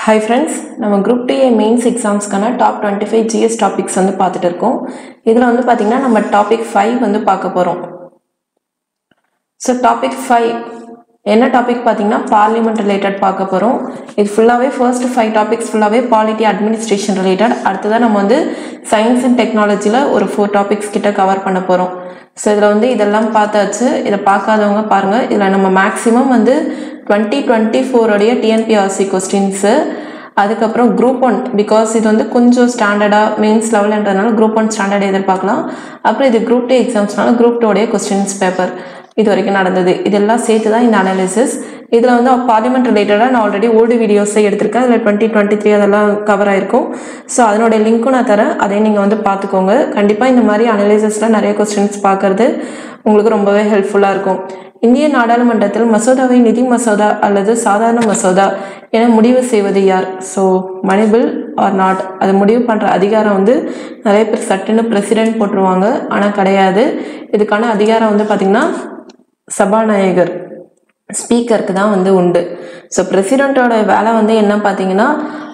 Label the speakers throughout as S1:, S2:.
S1: Hi friends, நம்ம group 2A mains examsக்கான top 25 GS topics வந்து பார்த்துட்டு இருக்கோம். இதுல வந்து பாத்தீங்கன்னா நம்ம topic 5 வந்து பார்க்க போறோம். So topic 5 என்ன டாபிக் பாத்தீங்கன்னா பார்லிமெண்ட் ரிலேட்டட் பார்க்க போறோம். இது ஃபுல்லாவே first 5 topics ஃபுல்லாவே பாலிட்டி அட்மினிஸ்ட்ரேஷன் ரிலேட்டட். அடுத்ததா நம்ம வந்து சயின்ஸ் அண்ட் டெக்னாலஜில ஒரு 4 topics கிட்ட கவர் பண்ண போறோம். ஸோ இதில் வந்து இதெல்லாம் பார்த்தாச்சு. இதை பார்க்காதவங்க பாருங்கள். இதில் நம்ம மேக்ஸிமம் வந்து 2024 டிஎன்பிஆர்சி கொஸ்டின்ஸு, அதுக்கப்புறம் குரூப் 1 பிகாஸ் இது வந்து கொஞ்சம் ஸ்டாண்டர்டாக மெயின்ஸ் லெவல்ன்றதுனால குரூப் 1 ஸ்டாண்டர்ட் எதிர்பார்க்கலாம். அப்புறம் இது குரூப் 2 எக்ஸாம்ஸ்னால குரூப் 2 கொஸ்டின்ஸ் பேப்பர் இது வரைக்கும் நடந்தது. இதெல்லாம் சேர்த்து தான் இந்த அனாலிசிஸ். இதில் வந்து பார்லிமெண்ட் ரிலேட்டடாக நான் ஆல்ரெடி ஓல்டு வீடியோஸை எடுத்திருக்கேன். அதில் 2023 அதெல்லாம் கவர் ஆகிருக்கும். ஸோ அதனுடைய லிங்க்கும் நான் தரேன், அதையும் நீங்கள் வந்து பார்த்துக்கோங்க. கண்டிப்பாக இந்த மாதிரி அனாலிசிஸில் நிறைய கொஸ்டின்ஸ் பார்க்கறது உங்களுக்கு ரொம்பவே ஹெல்ப்ஃபுல்லாக இருக்கும். இந்திய நாடாளுமன்றத்தில் மசோதாவை நிதி மசோதா அல்லது சாதாரண மசோதா என முடிவு செய்வது யார்? So money bill or not, அது முடிவு பண்ணுற அதிகாரம் வந்து நிறைய பேர் சட்டுன்னு பிரசிடென்ட் போட்டுருவாங்க, ஆனால் கிடையாது. இதுக்கான அதிகாரம் வந்து பார்த்திங்கன்னா சபாநாயகர் ஸ்பீக்கருக்கு தான் வந்து உண்டு. ஸோ பிரசிடெண்ட்டோட வேலை வந்து என்ன பார்த்தீங்கன்னா,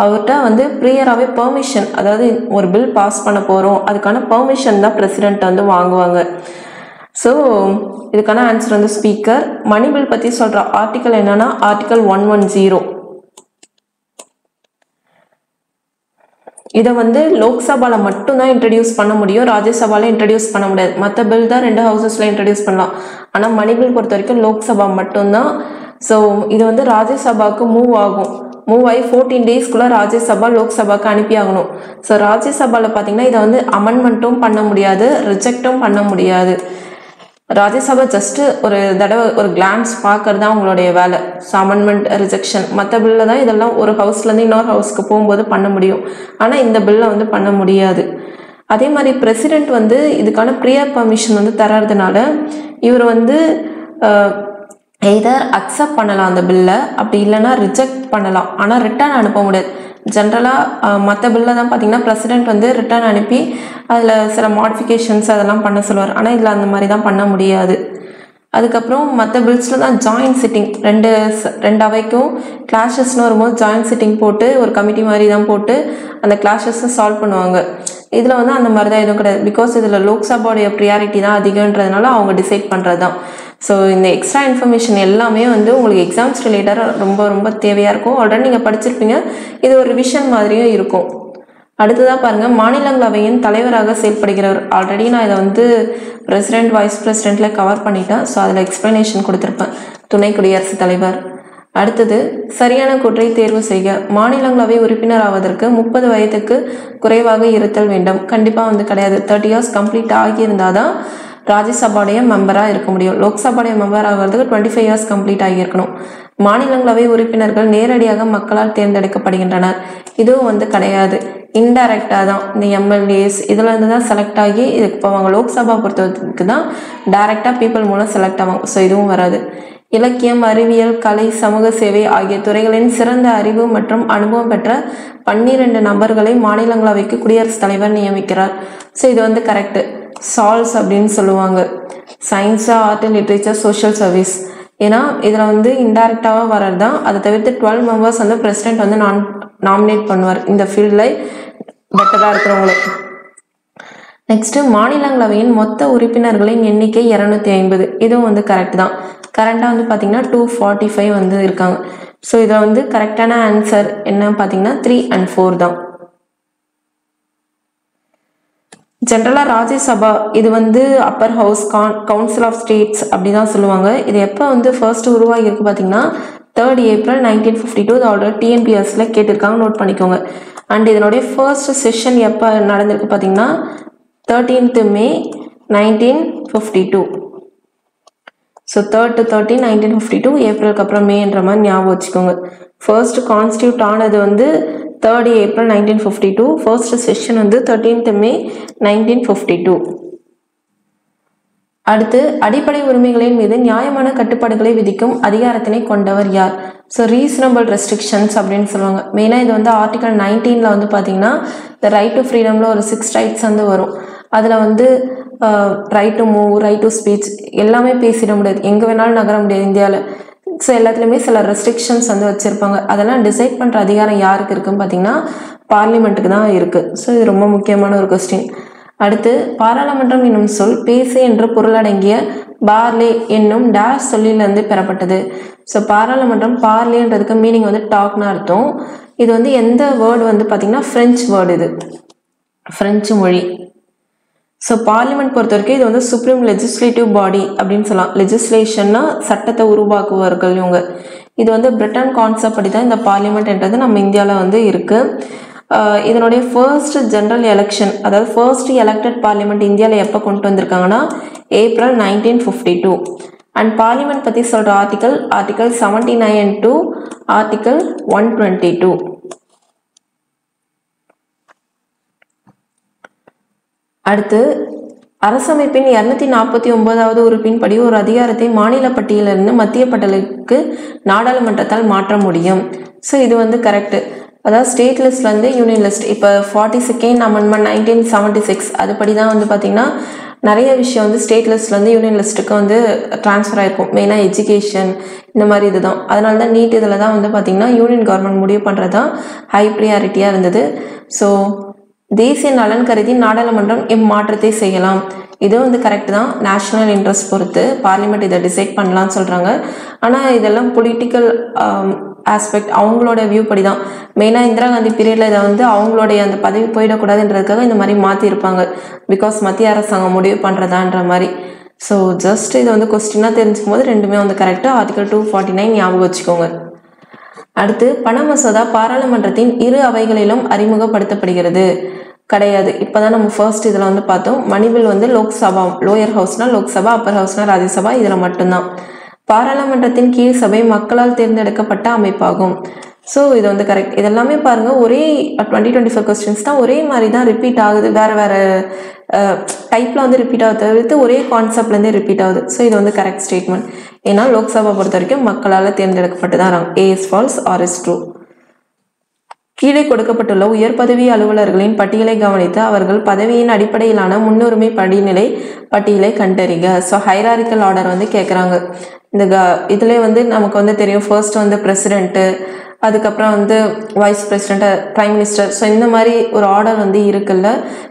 S1: அவர்கிட்ட வந்து ப்ரியராகவே பெர்மிஷன், அதாவது ஒரு பில் பாஸ் பண்ண போகிறோம் அதுக்கான பெர்மிஷன் தான் பிரசிடெண்ட் வந்து வாங்குவாங்க. ஸோ இதுக்கான ஆன்சர் வந்து ஸ்பீக்கர். மணி பில் பற்றி சொல்கிற ஆர்டிக்கல் என்னன்னா ஆர்டிக்கல் 110. இதை வந்து லோக்சபாவில் மட்டும்தான் இன்ட்ரடியூஸ் பண்ண முடியும், ராஜ்யசபாவில் இன்ட்ரடியூஸ் பண்ண முடியாது. மற்ற பில் தான் 2 ஹவுசஸில் இன்ட்ரடியூஸ் பண்ணலாம், ஆனால் மணி பில் பொறுத்த வரைக்கும் லோக்சபா மட்டும்தான். ஸோ இது வந்து ராஜ்யசபாவுக்கு மூவ் ஆகி 14 டேஸ்க்குள்ளே ராஜ்யசபா லோக்சபாவுக்கு அனுப்பி ஆகணும். ஸோ ராஜ்யசபாவில் பார்த்தீங்கன்னா இதை வந்து அமெண்ட்மெண்ட்டும் பண்ண முடியாது, ரிஜெக்டும் பண்ண முடியாது. ராஜ்யசபா ஜஸ்ட்டு ஒரு தடவை ஒரு கிளான்ஸ் பார்க்கறது தான் உங்களுடைய வேலை. ஸோ அமெண்ட்மெண்ட் ரிஜெக்ஷன் மற்ற பில்லில் தான் இதெல்லாம் ஒரு ஹவுஸ்லேருந்து இன்னொரு ஹவுஸ்க்கு போகும்போது பண்ண முடியும், ஆனால் இந்த பில்லை வந்து பண்ண முடியாது. அதே மாதிரி பிரசிடெண்ட் வந்து இதுக்கான ப்ரியர் பர்மிஷன் வந்து தர்றதுனால இவர் வந்து எய்தர் அக்செப்ட் பண்ணலாம் அந்த பில்லை, அப்படி இல்லைன்னா ரிஜெக்ட் பண்ணலாம், ஆனால் ரிட்டர்ன் அனுப்ப முடியாது. ஜென்ரலாக மற்ற பில்லில் தான் பார்த்தீங்கன்னா பிரசிடெண்ட் வந்து ரிட்டர்ன் அனுப்பி அதில் சில மாடிஃபிகேஷன்ஸ் அதெல்லாம் பண்ண சொல்லுவார், ஆனால் இதில் அந்த மாதிரி தான் பண்ண முடியாது. அதுக்கப்புறம் மற்ற பில்ஸில் தான் ஜாயின்ட் சிட்டிங், ரெண்டு அவைக்கும் கிளாஷஸ்னு வரும்போது ஜாயின்ட் சிட்டிங் போட்டு ஒரு கமிட்டி மாதிரி தான் போட்டு அந்த கிளாஷஸை சால்வ் பண்ணுவாங்க. இதில் வந்து அந்த மாதிரி தான் எதுவும் கிடையாது, பிகாஸ் இதில் லோக்சபாவுடைய ப்ரியாரிட்டி தான் அதிகன்றதுனால அவங்க டிசைட் பண்ணுறது தான். ஸோ இந்த எக்ஸ்ட்ரா இன்ஃபர்மேஷன் எல்லாமே வந்து உங்களுக்கு எக்ஸாம்ஸ் ரிலேட்டடாக ரொம்ப ரொம்ப தேவையாக இருக்கும். ஆல்ரெடி நீங்கள் படிச்சிருப்பீங்க, இது ஒரு ரிவிஷன் மாதிரியும் இருக்கும். அடுத்ததாக பாருங்கள், மாநிலங்களவையின் தலைவராக செயல்படுகிறவர். ஆல்ரெடி நான் இதை வந்து பிரசிடென்ட் வைஸ் பிரசிடென்ட்டில் கவர் பண்ணிட்டேன். ஸோ அதில் எக்ஸ்ப்ளனேஷன் கொடுத்துருப்பேன், துணை குடியரசுத் தலைவர். அடுத்தது சரியான கூற்றை தேர்வு செய்க. மாநிலங்களவை உறுப்பினர் ஆவதற்கு 30 வயதுக்கு குறைவாக இருத்தல் வேண்டும். கண்டிப்பாக வந்து கிடையாது. 30 years கம்ப்ளீட் ஆகியிருந்தால் தான் ராஜ்யசபாவுடைய மெம்பராக இருக்க முடியும். லோக்சபாவுடைய மெம்பர் ஆகிறதுக்கு 25 years கம்ப்ளீட் ஆகியிருக்கணும். மாநிலங்களவை உறுப்பினர்கள் நேரடியாக மக்களால் தேர்ந்தெடுக்கப்படுகின்றனர். இதுவும் வந்து கிடையாது, இன்டைரக்டாக தான். இந்த எம்எல்ஏஸ் இதில் இருந்து தான் செலக்ட் ஆகி இதுக்கு போவாங்க. லோக்சபா பொறுத்தவரைக்கு தான் டைரெக்டாக பீப்புள் மூலம் செலக்ட் ஆவாங்க. ஸோ இதுவும் வராது. இலக்கியம், அறிவியல், கலை, சமூக சேவை ஆகிய துறைகளின் சிறந்த அறிவு மற்றும் அனுபவம் பெற்ற 12 நபர்களை மாநிலங்களவைக்கு குடியரசுத் தலைவர் நியமிக்கிறார். ஸோ இது வந்து கரெக்டு. சால்ஸ் அப்படின்னு சொல்லுவாங்க, science, art, literature, social service. ஏன்னா இதில் வந்து இன்டைரக்டாக வர்றது தான். அதை தவிர்த்து 12 members வந்து பிரசிடென்ட் வந்து நாமினேட் பண்ணுவார் இந்த ஃபீல்டில் பெட்டராக இருக்கிறவங்களுக்கு. நெக்ஸ்ட்டு, மாநிலங்களவையின் மொத்த உறுப்பினர்களின் எண்ணிக்கை 250. இதுவும் வந்து கரெக்ட் தான். கரண்டாக வந்து பார்த்தீங்கன்னா 245 வந்து இருக்காங்க. ஸோ இதில் வந்து கரெக்டான ஆன்சர் என்ன பார்த்தீங்கன்னா 3 and 4 தான். ஜென்ரலாக ராஜ்யசபா இது வந்து upper house, council of states அப்படி தான் சொல்லுவாங்க. இது எப்போ வந்து ஃபர்ஸ்ட் உருவாகியிருக்கு பார்த்தீங்கன்னா 3rd April 1952. இது ஆல்ரெடி டிஎன்பிஎஸ்சில் கேட்டிருக்காங்க, நோட் பண்ணிக்கோங்க. அண்ட் இதனுடைய ஃபர்ஸ்ட் செஷன் எப்போ நடந்திருக்கு பார்த்தீங்கன்னா 13th May 1952. So 3rd to 13 1952, ஏப்ரலுக்கு அப்புறம் மேன்ற மாதிரி ஞாபகம் வச்சுக்கோங்க. ஃபர்ஸ்ட் கான்ஸ்டியூட் ஆனது வந்து 3rd April 1952. ஃபர்ஸ்ட் செஷன் வந்து 13th May 1952. அடுத்து, அடிப்படை உரிமைகளின் மீது நியாயமான கட்டுப்பாடுகளை விதிக்கும் அதிகாரத்தினை கொண்டவர் யார்? ஸோ ரீசனபிள் ரெஸ்ட்ரிக்ஷன்ஸ் அப்படின்னு சொல்லுவாங்க. மெயினாக இது வந்து ஆர்டிகல் 19 வந்து பார்த்தீங்கன்னா இந்த ரைட் டு ஃப்ரீடமில் ஒரு 6 rights வந்து வரும். அதில் வந்து right to move, right to speech எல்லாமே பேசிட முடியாது, எங்கே வேணாலும் நகர முடியாது இந்தியாவில். ஸோ எல்லாத்துலேயுமே சில ரெஸ்ட்ரிக்ஷன்ஸ் வந்து வச்சுருப்பாங்க. அதெல்லாம் டிசைட் பண்ணுற அதிகாரம் யாருக்கு இருக்குன்னு பார்த்தீங்கன்னா பார்லிமெண்ட்டுக்கு தான் இருக்குது. ஸோ இது ரொம்ப முக்கியமான ஒரு கொஸ்டின். அடுத்து, பாராளுமன்றம் என்னும் சொல் பேசு என்ற பொருளடங்கிய பார்லே என்னும் டேஷ் சொல்லிலிருந்து பெறப்பட்டது. ஸோ பாராளுமன்றம் பார்லேன்றதுக்கு மீனிங் வந்து டாக்னு அர்த்தம். இது வந்து எந்த வேர்டு வந்து பார்த்தீங்கன்னா ஃப்ரெஞ்சு வேர்டு, இது ஃப்ரெஞ்சு மொழி. ஸோ பார்லிமெண்ட் பொறுத்த வரைக்கும் இது வந்து சுப்ரீம் லெஜிஸ்லேட்டிவ் பாடி அப்படின்னு சொல்லலாம். லெஜிஸ்லேஷன்னா சட்டத்தை உருவாக்குவார்கள் இவங்க. இது வந்து பிரிட்டன் கான்செப்ட் படி தான் இந்த பார்லிமெண்ட்ன்றது நம்ம இந்தியாவில் வந்து இருக்குது. இதனுடைய ஃபர்ஸ்ட் ஜென்ரல் எலெக்ஷன், அதாவது ஃபர்ஸ்ட் எலெக்டட் பார்லிமெண்ட் இந்தியாவில் எப்போ கொண்டு வந்திருக்காங்கன்னா ஏப்ரல் 1952. அண்ட் பார்லிமெண்ட் பற்றி சொல்கிற ஆர்டிகல் 79 to ஆர்டிகல் 122. அடுத்து, அரசமைப்பின் 249வது உறுப்பின் படி ஒரு அதிகாரத்தை மாநில பட்டியலிருந்து மத்திய பட்டியலுக்கு நாடாளுமன்றத்தால் மாற்ற முடியும். ஸோ இது வந்து கரெக்டு. அதாவது ஸ்டேட் லிஸ்ட்லேருந்து யூனியன் லிஸ்ட். இப்போ 42nd அமெண்ட்மெண்ட் 1976 அதுபடி தான் வந்து பார்த்திங்கன்னா நிறைய விஷயம் வந்து ஸ்டேட் லிஸ்ட்லேருந்து யூனியன் லிஸ்ட்டுக்கு வந்து ட்ரான்ஸ்ஃபர் ஆகிருக்கும். மெயினாக எஜுகேஷன் இந்த மாதிரி இதுதான். அதனால தான் நீட் இதில் தான் வந்து பார்த்திங்கன்னா யூனியன் கவர்மெண்ட் முடிவு பண்ணுறது தான் ஹை ப்ரியாரிட்டியாக இருந்தது. ஸோ தேசிய நலன் கருதி நாடாளுமன்றம் இம்மாற்றத்தை செய்யலாம். இது வந்து கரெக்ட் தான். நேஷ்னல் இன்ட்ரெஸ்ட் பொறுத்து பார்லிமெண்ட் இதை டிசைட் பண்ணலான்னு சொல்கிறாங்க. ஆனால் இதெல்லாம் பொலிட்டிக்கல் ஆஸ்பெக்ட், அவங்களோட வியூ படி தான். மெயினாக இந்திரா காந்தி பீரியடில் இதை வந்து அவங்களுடைய அந்த பதவி போயிடக்கூடாதுன்றதுக்காக இந்த மாதிரி மாற்றிருப்பாங்க. பிகாஸ் மத்திய அரசாங்கம் முடிவு பண்ணுறதான்ற மாதிரி. ஸோ ஜஸ்ட் இதை வந்து கொஸ்டினாக தெரிஞ்சுக்கும் போது ரெண்டுமே வந்து கரெக்டாக ஆர்டிகல் 249 ஞாபகம் வச்சுக்கோங்க. அடுத்து, பண மசோதா பாராளுமன்றத்தின் இரு அவைகளிலும் அறிமுகப்படுத்தப்படுகிறது கிடையாது. இப்போதான் நம்ம ஃபர்ஸ்ட் இதில் வந்து பார்த்தோம். மணிபில் வந்து லோக்சபா, லோயர் ஹவுஸ்னா லோக்சபா, அப்பர் ஹவுஸ்னா ராஜ்யசபா, இதில் மட்டும்தான். பாராளுமன்றத்தின் கீழ் சபை மக்களால் தேர்ந்தெடுக்கப்பட்ட அமைப்பாகும். ஸோ இது வந்து கரெக்ட். இதெல்லாமே பாருங்கள், ஒரே 2024 கொஸ்டின்ஸ் தான் ஒரே மாதிரி தான் ரிப்பீட் ஆகுது. வேறு வேறு டைப்பில் வந்து ரிப்பீட் ஆகுது தவிர்த்து ஒரே கான்செப்ட்லேருந்தே ரிப்பீட் ஆகுது. ஸோ இது வந்து கரெக்ட் ஸ்டேட்மெண்ட். ஏன்னா லோக்சபா பொறுத்த வரைக்கும் மக்களால் தேர்ந்தெடுக்கப்பட்டு தான். A is false, R is true. கீழே கொடுக்கப்பட்டுள்ள உயர் பதவி அலுவலர்களின் பட்டியலை கவனித்து அவர்கள் பதவியின் அடிப்படையிலான முன்னுரிமை படிநிலை பட்டியலை கண்டறிக. ஸோ ஹைராரிக்கல் ஆர்டர் வந்து கேட்குறாங்க. இந்த இதிலே வந்து நமக்கு வந்து தெரியும், ஃபர்ஸ்ட் வந்து பிரசிடென்ட்டு, அதுக்கப்புறம் வந்து vice president, prime minister. So இந்த மாதிரி ஒரு ஆர்டர் வந்து இருக்குல்ல.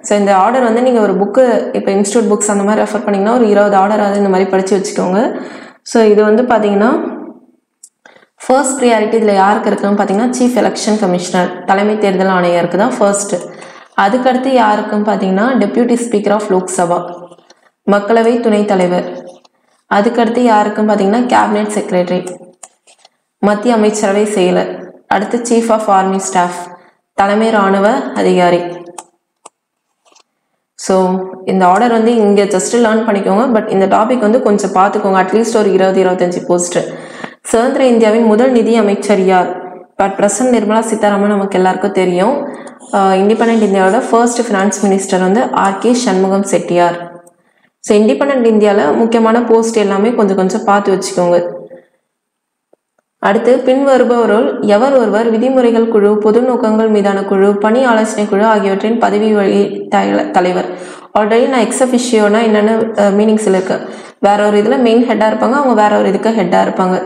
S1: ஸோ இந்த ஆர்டர் வந்து நீங்கள் ஒரு புக்கு, இப்போ இன்ஸ்டியூட் புக்ஸ் அந்த மாதிரி ரெஃபர் பண்ணிங்கன்னா ஒரு 20 ஆர்டராவது இந்த மாதிரி படித்து வச்சுக்கோங்க. ஸோ இது வந்து பார்த்தீங்கன்னா ஃபர்ஸ்ட் ப்ரியாரிட்டி இதில் யாருக்கு இருக்குன்னு பார்த்தீங்கன்னா சீஃப் எலெக்ஷன் கமிஷனர், தலைமை தேர்தல் ஆணையருக்கு தான் ஃபர்ஸ்ட்டு. அதுக்கடுத்து யாருக்குன்னு பார்த்தீங்கன்னா டெப்யூட்டி ஸ்பீக்கர் ஆஃப் லோக்சபா, மக்களவை துணைத் தலைவர். அதுக்கடுத்து யாருக்குன்னு பார்த்தீங்கன்னா கேபினெட் செக்ரட்டரி, மத்திய அமைச்சரவை செயலர். அடுத்து சீஃப் ஆஃப் ஆர்மி ஸ்டாஃப், தலைமை இராணுவ அதிகாரி. ஸோ இந்த ஆர்டர் வந்து இங்கே ஜஸ்ட் லேர்ன் பண்ணிக்கோங்க. பட் இந்த டாபிக் வந்து கொஞ்சம் பார்த்துக்கோங்க. அட்லீஸ்ட் ஒரு 20-25 போஸ்ட்டு. சுதந்திர இந்தியாவின் முதல் நிதி அமைச்சர் யார்? பட் பிரசன்ட் நிர்மலா சீதாராமன் நமக்கு எல்லாருக்கும் தெரியும். இண்டிபெண்ட் இந்தியாவோட ஃபர்ஸ்ட் ஃபினான்ஸ் மினிஸ்டர் வந்து R.K. Shanmugam Chettiar. So independent இந்தியாவில் முக்கியமான போஸ்ட் எல்லாமே கொஞ்சம் கொஞ்சம் பார்த்து வச்சுக்கோங்க. அடுத்து, பின்வருபவருள் எவர் ஒருவர் விதிமுறைகள் குழு, பொது நோக்கங்கள் மீதான குழு, பணி ஆலோசனை குழு ஆகியவற்றின் பதவி வழி தலைவர். ஆல்ரெடி நான் எக்ஸபிஷியோனா என்னென்ன மீனிங்ஸில் இருக்கு. வேற ஒரு இதில் மெயின் ஹெட்டாக இருப்பாங்க, அவங்க வேற ஒரு இதுக்கு ஹெட்டாக இருப்பாங்க.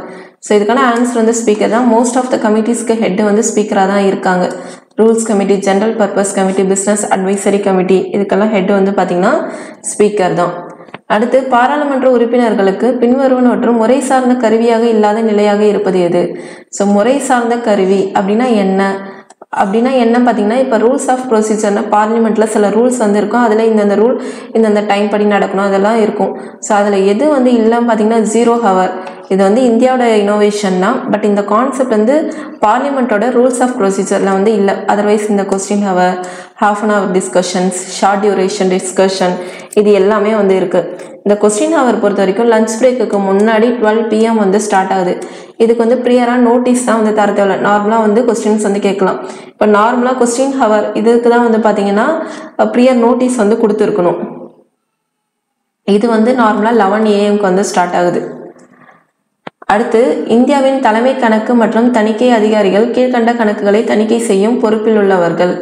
S1: ஸோ இதுக்கான ஆன்சர் வந்து ஸ்பீக்கர் தான். மோஸ்ட் ஆஃப் த கமிட்டிஸ்க்கு ஹெட் வந்து ஸ்பீக்கராக தான் இருக்காங்க. Rules committee, general purpose committee, business advisory committee, இதுக்கெல்லாம் ஹெட் வந்து பார்த்தீங்கன்னா ஸ்பீக்கர் தான். அடுத்து, பாராளுமன்ற உறுப்பினர்களுக்கு பின்வருவனவற்றும் முறை சார்ந்த கருவியாக இல்லாத நிலையாக இருப்பது எது? ஸோ முறை சார்ந்த கருவி அப்படின்னா என்ன பார்த்தீங்கன்னா, இப்போ ரூல்ஸ் ஆஃப் ப்ரொசீஜர்னா பார்லிமெண்ட்டில் சில ரூல்ஸ் வந்து இருக்கும். அதில் இந்தந்த ரூல் இந்தந்த டைம் படி நடக்கணும், அதெல்லாம் இருக்கும். ஸோ அதில் எது வந்து இல்லைன்னு பார்த்தீங்கன்னா 0 hour. இது வந்து இந்தியாவோட இனோவேஷன் தான். பட் இந்த கான்செப்ட் வந்து பார்லிமெண்ட்டோட ரூல்ஸ் ஆஃப் ப்ரொசீஜரில் வந்து இல்லை. அதர்வைஸ் இந்த question hour, ½ hour discussions, short duration discussion, இது எல்லாமே வந்து இருக்குது. இந்த கொஸ்டின் ஹவர் பொறுத்த வரைக்கும் லஞ்ச் பிரேக்குக்கு முன்னாடி 12 PM வந்து ஸ்டார்ட் ஆகுது. இதுக்கு வந்து ப்ரியராக நோட்டீஸ் தான் வந்து தர தேவையில்ல. நார்மலாக வந்து கொஸ்டின்ஸ் வந்து கேட்கலாம். இப்போ நார்மலாக கொஸ்டின் ஹவர் இதுக்கு தான் வந்து பார்த்தீங்கன்னா ப்ரியர் நோட்டீஸ் வந்து கொடுத்துருக்கணும். இது வந்து நார்மலாக 11 AM வந்து ஸ்டார்ட் ஆகுது. அடுத்து, இந்தியாவின் தலைமை கணக்கு மற்றும் தணிக்கை அதிகாரிகள் கீழ்கண்ட கணக்குகளை தணிக்கை செய்யும் பொறுப்பில் உள்ளவர்கள்.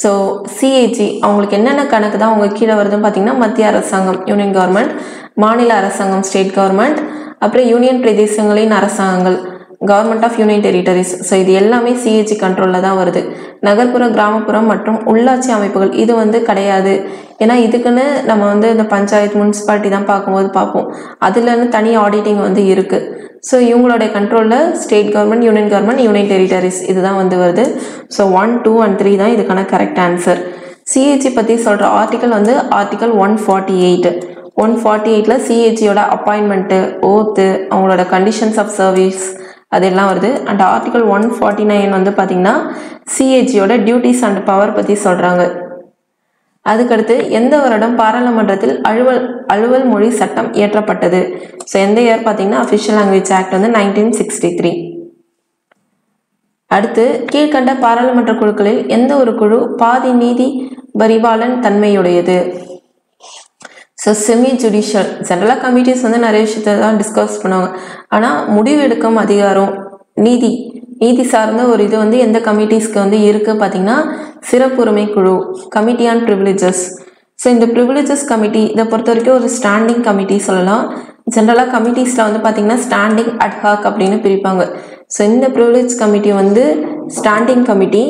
S1: ஸோ CAG அவங்களுக்கு என்னென்ன கணக்கு தான் அவங்க கீழே வருதுன்னு பார்த்தீங்கன்னா மத்திய அரசாங்கம் யூனியன் கவர்மெண்ட், மாநில அரசாங்கம் ஸ்டேட் கவர்மெண்ட், அப்புறம் யூனியன் பிரதேசங்களின் அரசாங்கங்கள், government of union territories. So இது எல்லாமே சிஏஜி கண்ட்ரோலில் தான் வருது. நகர்ப்புற, கிராமப்புறம் மற்றும் உள்ளாட்சி அமைப்புகள் இது வந்து கிடையாது. ஏன்னா இதுக்குன்னு நம்ம வந்து இந்த பஞ்சாயத்து, முனிசிபாலிட்டி தான் பார்ப்போம். அதுலன்னு தனி ஆடிட்டிங் வந்து இருக்குது. ஸோ இவங்களுடைய கண்ட்ரோலில் ஸ்டேட் கவர்மெண்ட், யூனியன் டெரிட்டரிஸ் இதுதான் வந்து வருது. ஸோ 1, 2 and 3 தான் இதுக்கான கரெக்ட் ஆன்சர். சிஏஜி பற்றி சொல்கிற ஆர்டிக்கல் வந்து ஆர்டிக்கல் 148. 148ல் சிஏஜியோட அப்பாயின்மெண்ட்டு, ஓத்து, அவங்களோட கண்டிஷன்ஸ் ஆஃப் சர்வீஸ் அதெல்லாம் வருது. அண்ட் ஆர்டிக்கல் 149 வந்து பார்த்திங்கன்னா சிஏஜியோட டியூட்டிஸ் அண்ட் பவர் பற்றி சொல்கிறாங்க. அதுக்கடுத்து எந்த வருடம் பாராளுமன்றத்தில் அலுவல் மொழி சட்டம் இயற்றப்பட்டது? ஸோ எந்த இயர் பார்த்தீங்கன்னா அஃபிஷியல் லாங்குவேஜ் ஆக்ட் வந்து 1963. அடுத்து கீழ்கண்ட பாராளுமன்ற குழுக்களில் எந்த ஒரு குழு பாதி நீதி பரிபாலன் தன்மையுடையது? So semi judicial. ஜெனரலாக கமிட்டிஸ் வந்து நிறைய விஷயத்தை தான் டிஸ்கஸ் பண்ணுவாங்க. ஆனால் முடிவெடுக்கும் அதிகாரம், நீதி சார்ந்த ஒரு இது வந்து எந்த கமிட்டிஸ்க்கு வந்து இருக்குது பார்த்தீங்கன்னா சிறப்புரிமை குழு, கமிட்டி ஆன் ப்ரிவிலேஜஸ். ஸோ இந்த ப்ரிவிலேஜஸ் கமிட்டி இதை பொறுத்த வரைக்கும் ஒரு ஸ்டாண்டிங் கமிட்டி சொல்லலாம். ஜென்ரலாக கமிட்டிஸில் வந்து பார்த்திங்கன்னா ஸ்டாண்டிங், அட்ஹாக் அப்படின்னு பிரிப்பாங்க. ஸோ இந்த ப்ரிவிலேஜ் கமிட்டி வந்து ஸ்டாண்டிங் கமிட்டி.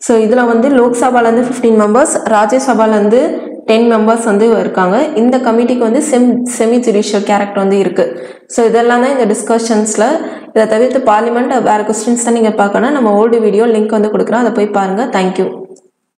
S1: ஸோ இதில் வந்து லோக்சபாலேருந்து 15 மெம்பர்ஸ், ராஜ்யசபாலேருந்து 10 மெம்பர்ஸ் வந்து இருக்காங்க. இந்த கமிட்டிக்கு வந்து செமி ஜுடிஷியல் கேரக்டர் வந்து இருக்குது. ஸோ இதெல்லாம் தான் இந்த டிஸ்கஷன்ஸில். இதை தவிர்த்து பார்லிமெண்ட் வேறு கொஸ்டின்ஸ் தான் நீங்கள் பார்க்கணும். நம்ம ஓல்டு வீடியோ லிங்க் வந்து கொடுக்குறோம், அதை போய் பாருங்கள். தேங்க்யூ.